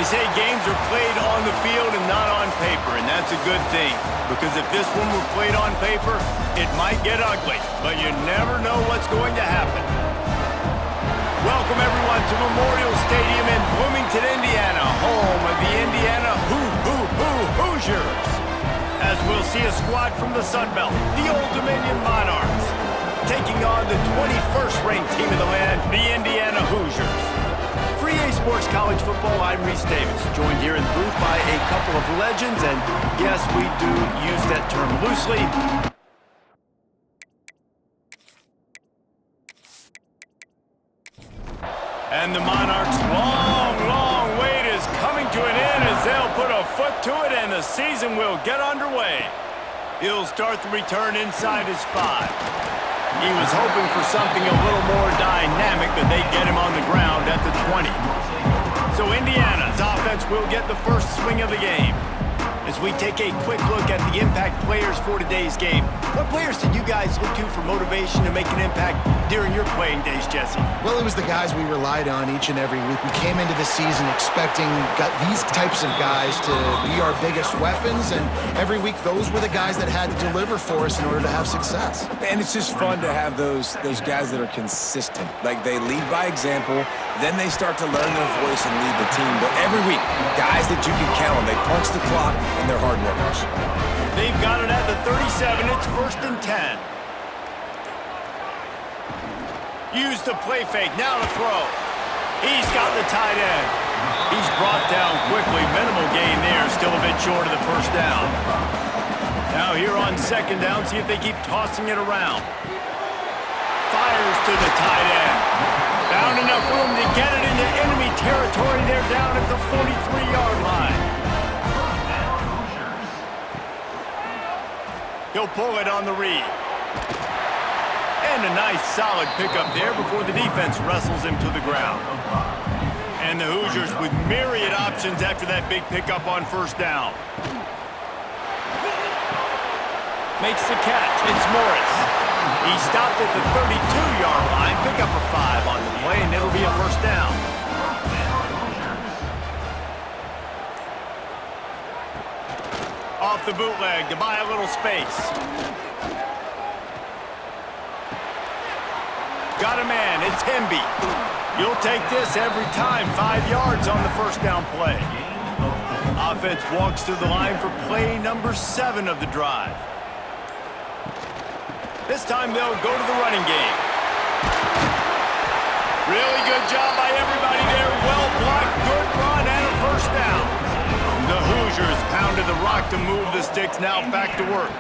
They say games are played on the field and not on paper, and that's a good thing. Because if this one were played on paper, it might get ugly, but you never know what's going to happen. Welcome, everyone, to Memorial Stadium in Bloomington, Indiana, home of the Indiana Hoosiers. As we'll see a squad from the Sun Belt, the Old Dominion Monarchs, taking on the 21st-ranked team in the land, the Indiana Hoosiers. For EA Sports College Football, I'm Reese Davis, joined here in the booth by a couple of legends, and yes, we do use that term loosely. And the Monarchs' long wait is coming to an end as they'll put a foot to it and the season will get underway. He'll start the return inside his 5. He was hoping for something a little more dynamic, but they get him on the ground at the 20. So Indiana's offense will get the first swing of the game. As we take a quick look at the impact players for today's game, what players did you guys look to for motivation to make an impact during your playing days, Jesse? Well, it was the guys we relied on each and every week. We came into the season expecting these types of guys to be our biggest weapons, and every week those were the guys that had to deliver for us in order to have success. And it's just fun to have those guys that are consistent. Like, they lead by example, then they start to learn their voice and lead the team. But every week, guys that you can count on, they punch the clock, and they're hard workers. They've got it at the 37. It's 1st and 10. Use the play fake. Now to throw. He's got the tight end. He's brought down quickly. Minimal gain there. Still a bit short of the first down. Now here on 2nd down, see if they keep tossing it around. Fires to the tight end. Found enough room to get it into enemy territory. They're down at the 43-yard line. He'll pull it on the read. And a nice solid pickup there before the defense wrestles him to the ground. And the Hoosiers with myriad options after that big pickup on 1st down. Makes the catch. It's Morris. He stopped at the 32-yard line. Pick up a 5 on the play, and it'll be a 1st down. Off the bootleg to buy a little space. Got a man, it's Hemby. You'll take this every time, 5 yards on the 1st down play. Offense walks through the line for play number 7 of the drive. This time they'll go to the running game. Really good job by everybody there. Well blocked, good run, and a 1st down. The Hoosiers pounded the rock to move the sticks, now back to work.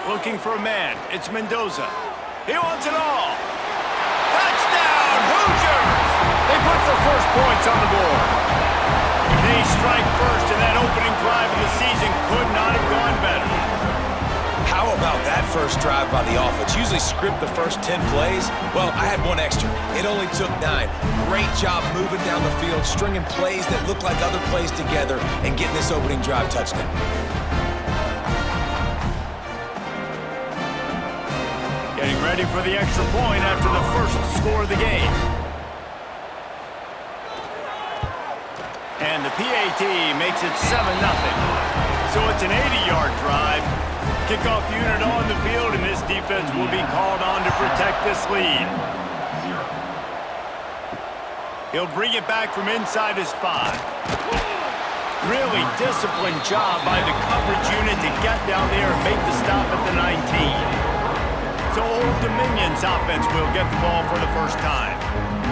Looking for a man, it's Mendoza. He wants it all. Touchdown, Hoosiers! They put the first points on the board. They strike first, and that opening drive of the season could not have gone better. How about that first drive by the offense? Usually script the first 10 plays. Well, I had one extra. It only took 9. Great job moving down the field, stringing plays that look like other plays together, and getting this opening drive touchdown. Getting ready for the extra point after the first score of the game. And the PAT makes it 7-0. So it's an 80-yard drive. Kickoff unit on the field, and this defense will be called on to protect this lead. He'll bring it back from inside his 5. Really disciplined job by the coverage unit to get down there and make the stop at the 19. So Old Dominion's offense will get the ball for the first time.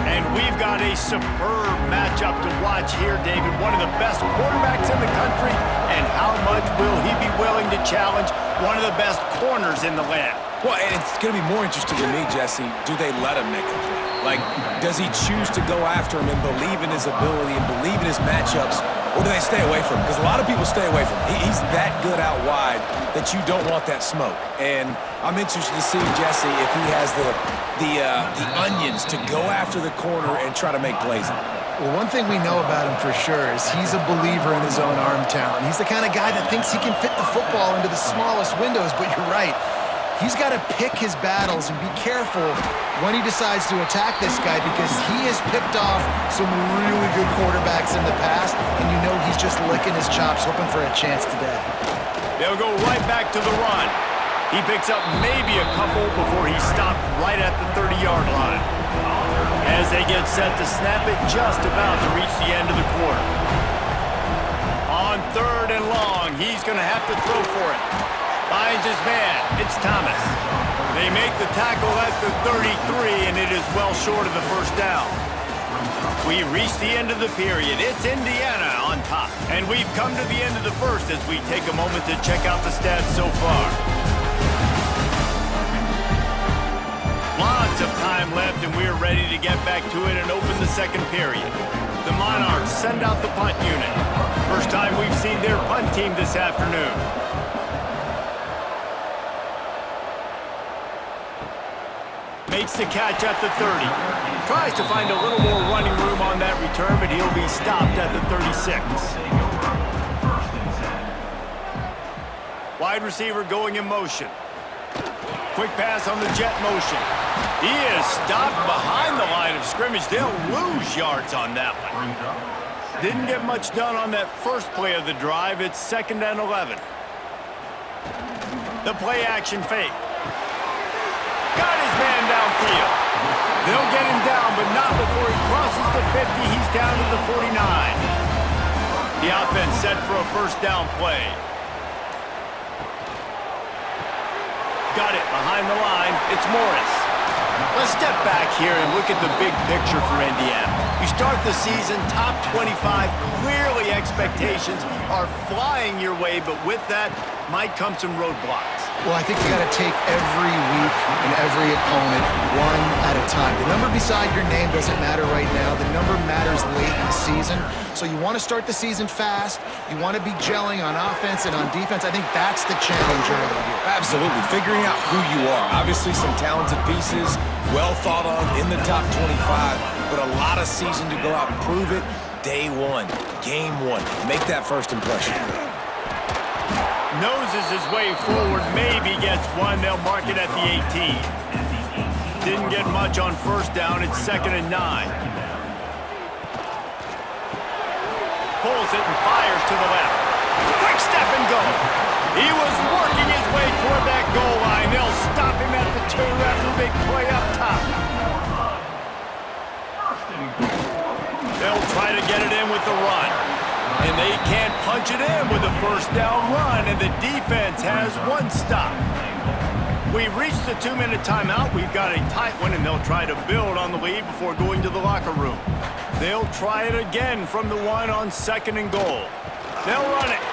And we've got a superb matchup to watch here, David. One of the best quarterbacks in the country. And how much will he be willing to challenge one of the best corners in the land? Well, and it's going to be more interesting to me, Jesse. Do they let him make a play? Like, does he choose to go after him and believe in his ability and believe in his matchups? Or do they stay away from him? Because a lot of people stay away from him. He's that good out wide that you don't want that smoke. And I'm interested to see, Jesse, if he has the onions to go after the corner and try to make plays on it. Well, one thing we know about him for sure is he's a believer in his own arm talent. He's the kind of guy that thinks he can fit the football into the smallest windows, but you're right. he's got to pick his battles and be careful when he decides to attack this guy, because he has picked off some really good quarterbacks in the past, and you know he's just licking his chops, hoping for a chance today. They'll go right back to the run. He picks up maybe a couple before he's stopped right at the 30-yard line. As they get set to snap it, just about to reach the end of the quarter. On 3rd and long, he's going to have to throw for it. Finds his man. It's Thomas. They make the tackle at the 33, and it is well short of the first down. We've reached the end of the period. It's Indiana on top. And we've come to the end of the first as we take a moment to check out the stats so far. Lots of time left, and we're ready to get back to it and open the second period. The Monarchs send out the punt unit. First time we've seen their punt team this afternoon. Makes the catch at the 30. Tries to find a little more running room on that return, but he'll be stopped at the 36. Wide receiver going in motion. Quick pass on the jet motion. He is stopped behind the line of scrimmage. They'll lose yards on that one. Didn't get much done on that first play of the drive. It's 2nd and 11. The play action fake. Got his man downfield. They'll get him down, but not before he crosses the 50. He's down to the 49. The offense set for a first down play. Got it behind the line. It's Morris. Let's step back here and look at the big picture for Indiana. You start the season top 25. Clearly expectations are flying your way, but with that might come some roadblocks. Well, I think you got to take every week and every opponent one at a time. The number beside your name doesn't matter right now. The number matters late in the season. So you want to start the season fast. You want to be gelling on offense and on defense. I think that's the challenge early here. Absolutely. Figuring out who you are. Obviously some talented pieces, well thought of in the top 25, but a lot of season to go out and prove it. Day one, game one. Make that first impression. Noses his way forward, maybe gets one. They'll mark it at the 18. Didn't get much on first down. It's 2nd and 9. Pulls it and fires to the left. Quick step and go. He was working his way toward that goal line. They'll stop him at the 2 after a big play up top. They'll try to get it in with the run. And they can't punch it in with a first down run, and the defense has one stop. We've reached the 2-minute timeout. We've got a tight one, and they'll try to build on the lead before going to the locker room. They'll try it again from the 1 on 2nd and goal. They'll run it.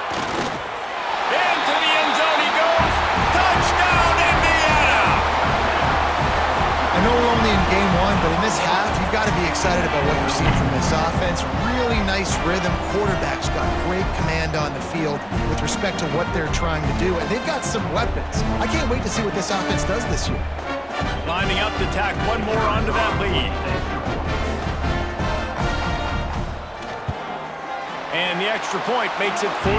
Into the end zone he goes. Touchdown, Indiana! I know we're only in game one, but in this half, you've got to be excited about what you're seeing from this offense. Really nice rhythm. Quarterback's got great command on the field with respect to what they're trying to do, and they've got some weapons. I can't wait to see what this offense does this year. Lining up to tack one more onto that lead. And the extra point makes it 14-0.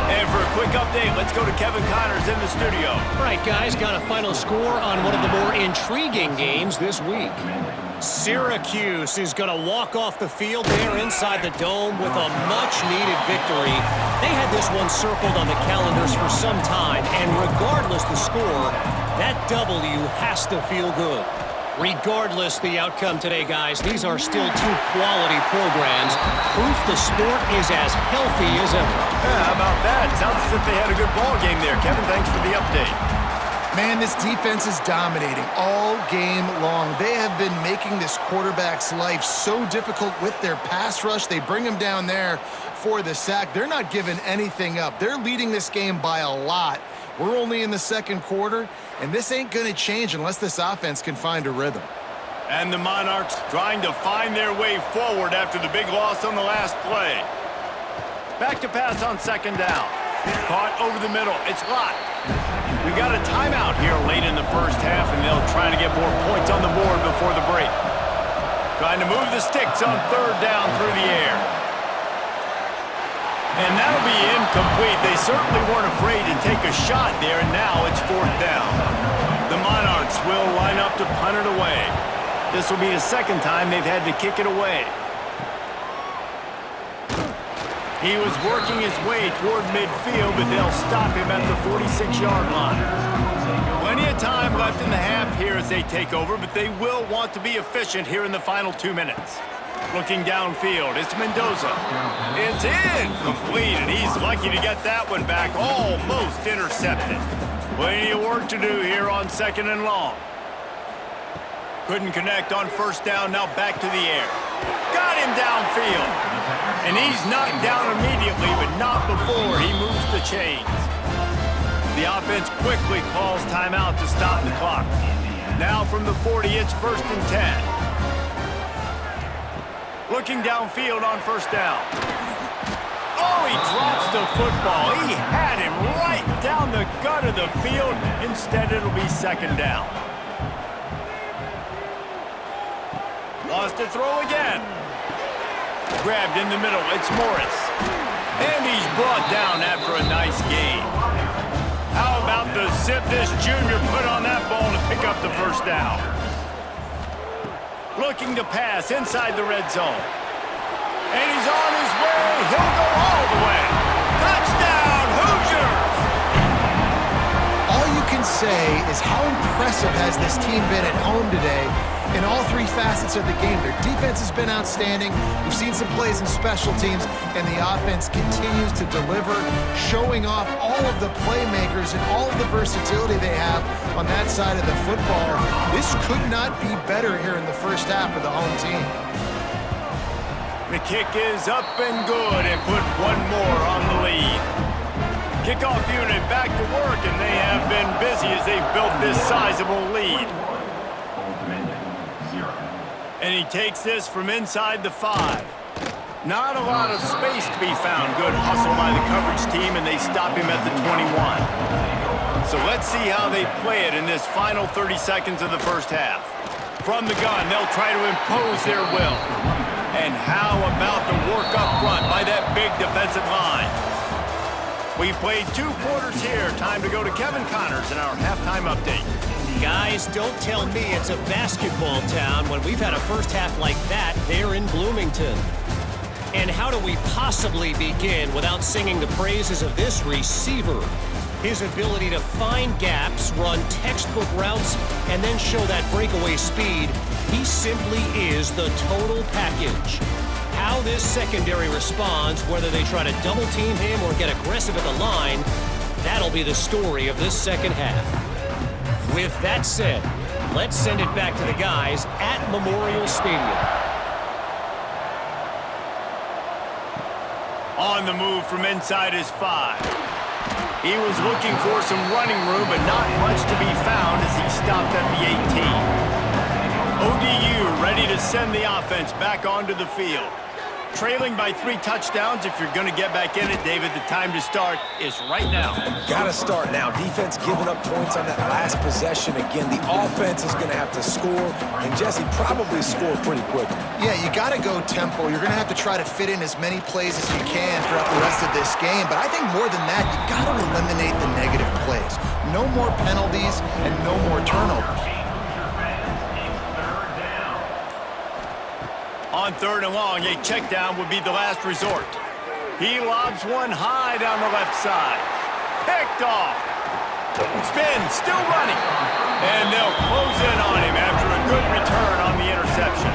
And for a quick update, let's go to Kevin Connors in the studio. All right, guys, got a final score on one of the more intriguing games this week. Syracuse is going to walk off the field there inside the dome with a much-needed victory. They had this one circled on the calendars for some time, and regardless the score, that W has to feel good. Regardless the outcome today, guys, these are still 2 quality programs. Proof the sport is as healthy as ever. Yeah, how about that? Sounds as if they had a good ball game there. Kevin, thanks for the update. Man, this defense is dominating all game long. They have been making this quarterback's life so difficult with their pass rush. They bring him down there for the sack. They're not giving anything up. They're leading this game by a lot. We're only in the 2nd quarter, and this ain't going to change unless this offense can find a rhythm. And the Monarchs trying to find their way forward after the big loss on the last play. Back to pass on 2nd down. Caught over the middle. It's locked. We got a timeout here late in the first half, and they'll try to get more points on the board before the break. Trying to move the sticks on 3rd down through the air. And that'll be incomplete. They certainly weren't afraid to take a shot there, and now it's 4th down. The Monarchs will line up to punt it away. This will be the second time they've had to kick it away. He was working his way toward midfield, but they'll stop him at the 46-yard line. Plenty of time left in the half here as they take over, but they will want to be efficient here in the final 2 minutes. Looking downfield, it's Mendoza. It's incomplete, and he's lucky to get that one back, almost intercepted. Plenty of work to do here on 2nd and long. Couldn't connect on 1st down, now back to the air. Got him downfield. And he's knocked down immediately, but not before he moves the chains. The offense quickly calls timeout to stop the clock. Now from the 40, it's 1st and 10. Looking downfield on 1st down. Oh, he drops the football. He had him right down the gut of the field. Instead, it'll be 2nd down. Lost to throw again. Grabbed in the middle. It's Morris. And he's brought down after a nice gain. How about the zip this junior put on that ball to pick up the 1st down? Looking to pass inside the red zone. And he's on his way. He'll go all the way. Touchdown, Hoosiers! All you can say is how impressive has this team been at home today in all 3 facets of the game. Their defense has been outstanding. We've seen some plays in special teams, and the offense continues to deliver, showing off all of the playmakers and all of the versatility they have on that side of the football. This could not be better here in the 1st half for the home team. The kick is up and good, and put one more on the lead. Kickoff unit back to work, and they have been busy as they've built this sizable lead. And he takes this from inside the 5. Not a lot of space to be found. Good hustle by the coverage team, and they stop him at the 21. So let's see how they play it in this final 30 seconds of the 1st half. From the gun, they'll try to impose their will. And how about the work up front by that big defensive line? We've played 2 quarters here. Time to go to Kevin Connors in our halftime update. Guys, don't tell me it's a basketball town when we've had a 1st half like that there in Bloomington. And how do we possibly begin without singing the praises of this receiver? His ability to find gaps, run textbook routes, and then show that breakaway speed. He simply is the total package. How this secondary responds, whether they try to double team him or get aggressive at the line, that'll be the story of this 2nd half. With that said, let's send it back to the guys at Memorial Stadium. On the move from inside his 5. He was looking for some running room, but not much to be found as he stopped at the 18. ODU ready to send the offense back onto the field. Trailing by 3 touchdowns. If you're going to get back in it, David, the time to start is right now. Gotta start now. Defense giving up points on that last possession. Again, the offense is going to have to score, and Jesse probably score pretty quickly. Yeah, you got to go tempo. You're going to have to try to fit in as many plays as you can throughout the rest of this game. But I think more than that, you got to eliminate the negative plays. No more penalties and no more turnovers. On 3rd and long, a check down would be the last resort. He lobs one high down the left side. Picked off. Spin, still running. And they'll close in on him after a good return on the interception.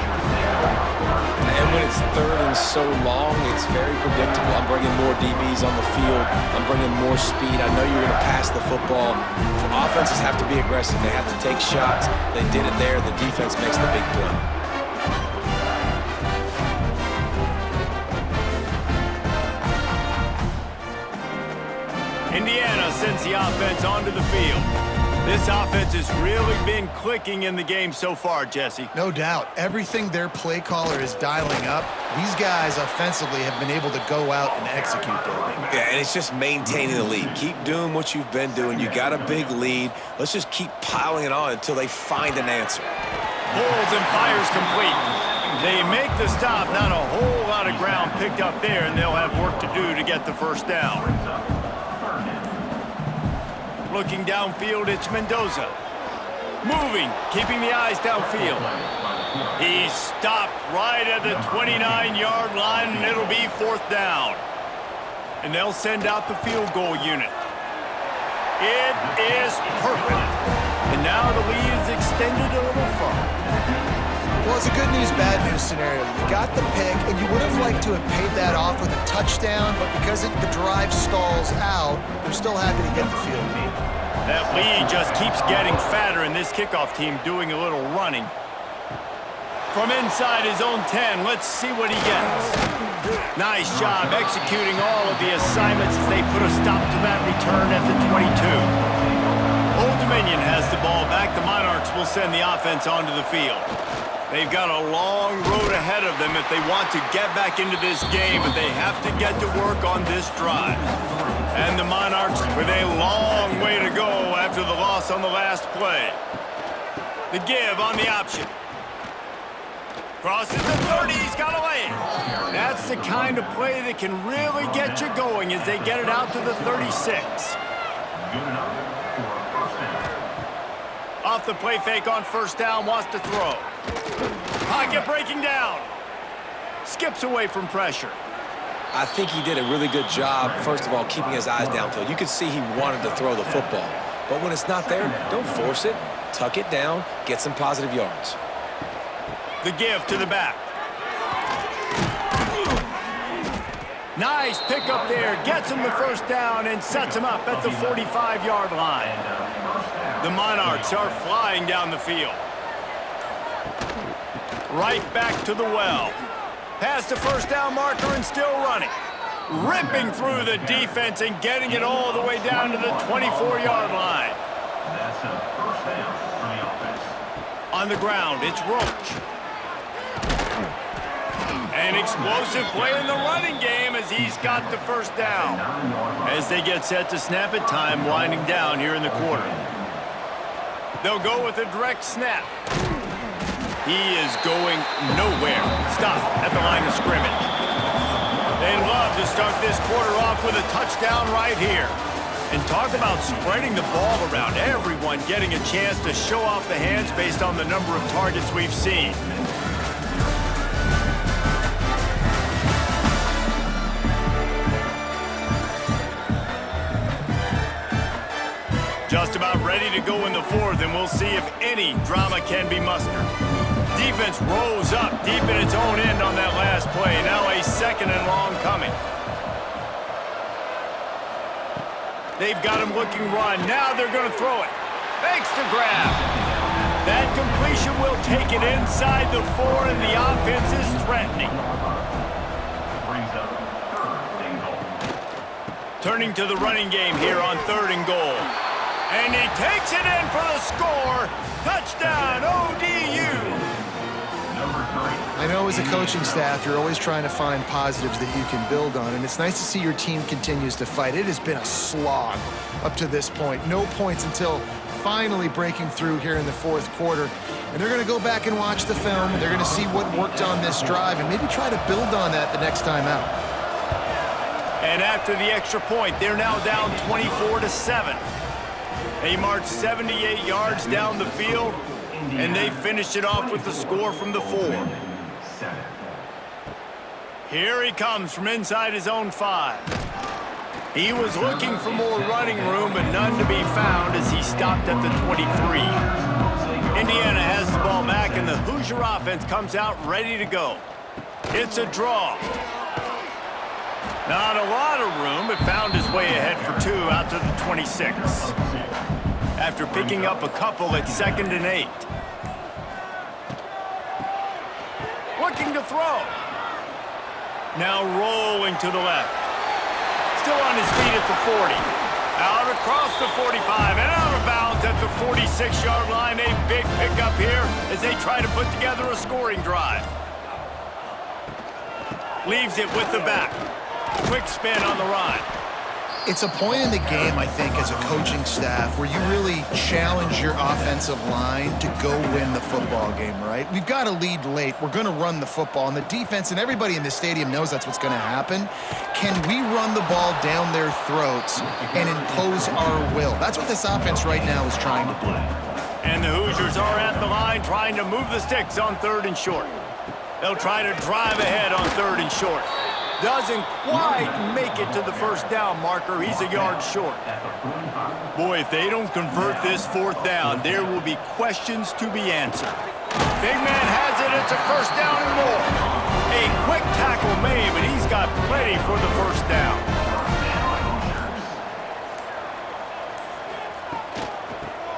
And when it's 3rd and so long, it's very predictable. I'm bringing more DBs on the field. I'm bringing more speed. I know you're going to pass the football. Offenses have to be aggressive. They have to take shots. They did it there. The defense makes the big play. Indiana sends the offense onto the field. This offense has really been clicking in the game so far, Jesse. No doubt. Everything their play caller is dialing up, these guys offensively have been able to go out and execute there. Yeah, and it's just maintaining the lead. Keep doing what you've been doing. You got a big lead. Let's just keep piling it on until they find an answer. Pulls and fires complete. They make the stop. Not a whole lot lot of ground picked up there, and they'll have work to do to get the first down. Looking downfield, it's Mendoza. Moving, keeping the eyes downfield. He's stopped right at the 29-yard line, and it'll be fourth down. And they'll send out the field goal unit. It is perfect. And now the lead is extended a little further. Well, it's a good news, bad news scenario. You got the pick, and you would have liked to have paid that off with a touchdown, but because the drive stalls out, they're still happy to get the field goal. That lead just keeps getting fatter, and this kickoff team doing a little running. From inside his own 10, let's see what he gets. Nice job executing all of the assignments as they put a stop to that return at the 22. Old Dominion has the ball back. The Monarchs will send the offense onto the field. They've got a long road ahead of them if they want to get back into this game, but they have to get to work on this drive. And the Monarchs with a long way to go after the loss on the last play. The give on the option. Crosses the 30, he's got a lane. That's the kind of play that can really get you going as they get it out to the 36. Off the play fake on first down, wants to throw. Pocket breaking down. Skips away from pressure. I think he did a really good job, first of all, keeping his eyes downfield. You could see he wanted to throw the football. But when it's not there, don't force it. Tuck it down, get some positive yards. The give to the back. Nice pick up there. Gets him the first down and sets him up at the 45-yard line. The Monarchs are flying down the field. Right back to the well. Past the first down marker and still running. Ripping through the defense and getting it all the way down to the 24-yard line. That's a first down for the offense. On the ground, it's Roach. An explosive play in the running game as he's got the first down. As they get set to snap it, time winding down here in the quarter. They'll go with a direct snap. He is going nowhere. Stop at the line of scrimmage. They'd love to start this quarter off with a touchdown right here. And talk about spreading the ball around. Everyone getting a chance to show off the hands based on the number of targets we've seen. Just about ready to go in the fourth, and we'll see if any drama can be mustered. Defense rolls up deep in its own end on that last play. Now a second and long coming. They've got him looking run. Now they're going to throw it. Thanks to grab. That completion will take it inside the 4, and the offense is threatening. Brings up third and goal. Turning to the running game here on 3rd and goal. And he takes it in for the score. Touchdown, ODU. I know as a coaching staff, you're always trying to find positives that you can build on, and it's nice to see your team continues to fight. It has been a slog up to this point. No points until finally breaking through here in the 4th quarter. And they're going to go back and watch the film. They're going to see what worked on this drive and maybe try to build on that the next time out. And after the extra point, they're now down 24-7. They march 78 yards down the field, and they finish it off with the score from the 4. Here he comes from inside his own 5. He was looking for more running room, but none to be found as he stopped at the 23. Indiana has the ball back, and the Hoosier offense comes out ready to go. It's a draw. Not a lot of room, but found his way ahead for 2 out to the 26. After picking up a couple at 2nd and 8. Looking to throw. Now rolling to the left. Still on his feet at the 40. Out across the 45 and out of bounds at the 46-yard line. A big pickup here as they try to put together a scoring drive. Leaves it with the back. Quick spin on the run. It's a point in the game, I think, as a coaching staff where you really challenge your offensive line to go win the football game, right? We've got to lead late. We're going to run the football, and the defense and everybody in the stadium knows that's what's going to happen. Can we run the ball down their throats and impose our will? That's what this offense right now is trying to do. And the Hoosiers are at the line trying to move the sticks on 3rd and short. They'll try to drive ahead on 3rd and short. Doesn't quite make it to the first down marker. He's a yard short. Boy, if they don't convert this 4th down, there will be questions to be answered. Big man has it. It's a first down and more. A quick tackle made, but he's got plenty for the first down.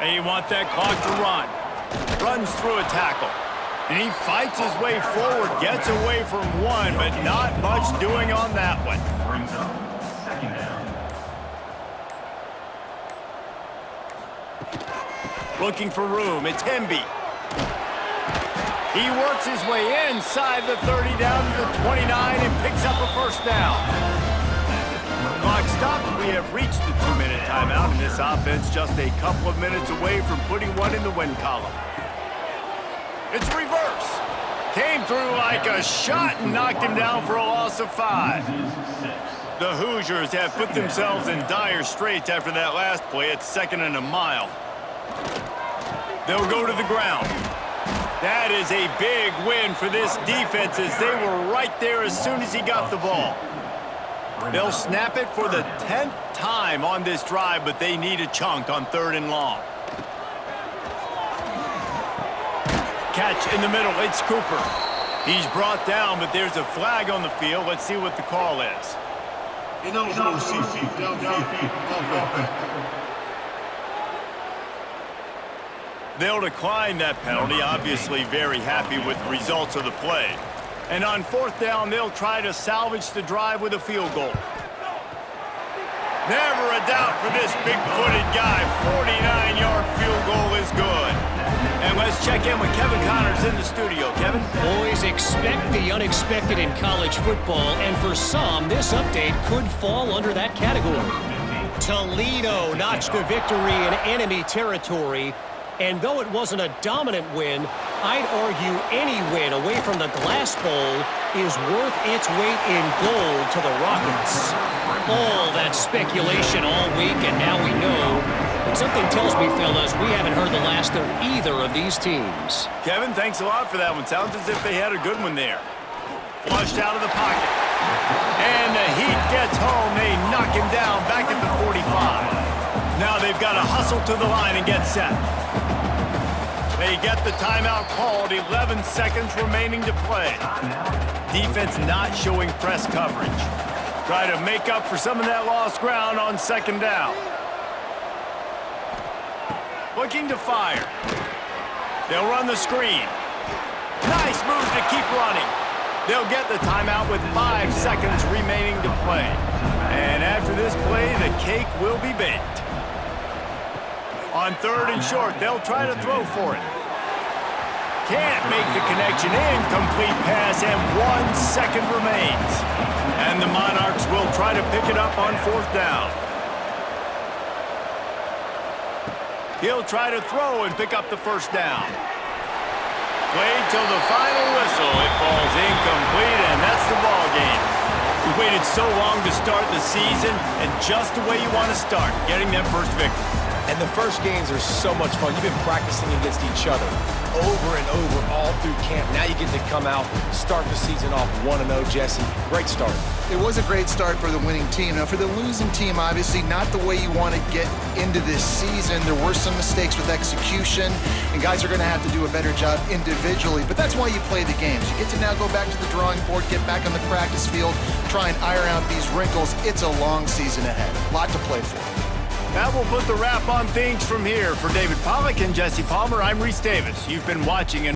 They want that clock to run. Runs through a tackle. And he fights his way forward, gets away from one, but not much doing on that one. Brings up 2nd down. Looking for room, it's Hemby. He works his way inside the 30 down to the 29 and picks up a first down. Clock stops. We have reached the 2-minute timeout, and this offense just a couple of minutes away from putting one in the win column. It's reverse. Came through like a shot and knocked him down for a loss of 5. The Hoosiers have put themselves in dire straits after that last play. It's 2nd and a mile. They'll go to the ground. That is a big win for this defense as they were right there as soon as he got the ball. They'll snap it for the 10th time on this drive, but they need a chunk on 3rd and long. Catch in the middle, it's Cooper. He's brought down, but there's a flag on the field. Let's see what the call is. Ineligible CFB, downfield, offense. They'll decline that penalty, obviously very happy with the results of the play. And on 4th down, they'll try to salvage the drive with a field goal. Never a doubt for this big-footed guy. 49-yard field goal is good. And let's check in with Kevin Connors in the studio. Kevin? Boys, expect the unexpected in college football, and for some, this update could fall under that category. Toledo notched a victory in enemy territory, and though it wasn't a dominant win, I'd argue any win away from the Glass Bowl is worth its weight in gold to the Rockets. All that speculation all week, and now we know. But something tells me, fellas, we haven't heard the last of either of these teams. Kevin, thanks a lot for that one. Sounds as if they had a good one there. Flushed out of the pocket. And the Heat gets home. They knock him down back at the 45. Now they've got to hustle to the line and get set. They get the timeout called. 11 seconds remaining to play. Defense not showing press coverage. Try to make up for some of that lost ground on 2nd down. Looking to fire. They'll run the screen. Nice move to keep running. They'll get the timeout with 5 seconds remaining to play. And after this play, the cake will be baked. On 3rd and short, they'll try to throw for it. Can't make the connection. Incomplete pass, and 1 second remains. And the Monarchs will try to pick it up on 4th down. He'll try to throw and pick up the first down. Played till the final whistle. It falls incomplete, and that's the ball game. We waited so long to start the season, and just the way you want to start, getting that first victory. And the first games are so much fun. You've been practicing against each other over and over all through camp. Now you get to come out, start the season off 1-0, Jesse. Great start. It was a great start for the winning team. Now, for the losing team, obviously not the way you want to get into this season. There were some mistakes with execution, and guys are going to have to do a better job individually. But that's why you play the games. You get to now go back to the drawing board, get back on the practice field, try and iron out these wrinkles. It's a long season ahead. A lot to play for. That will put the wrap on things from here. For David Pollack and Jesse Palmer, I'm Reese Davis. You've been watching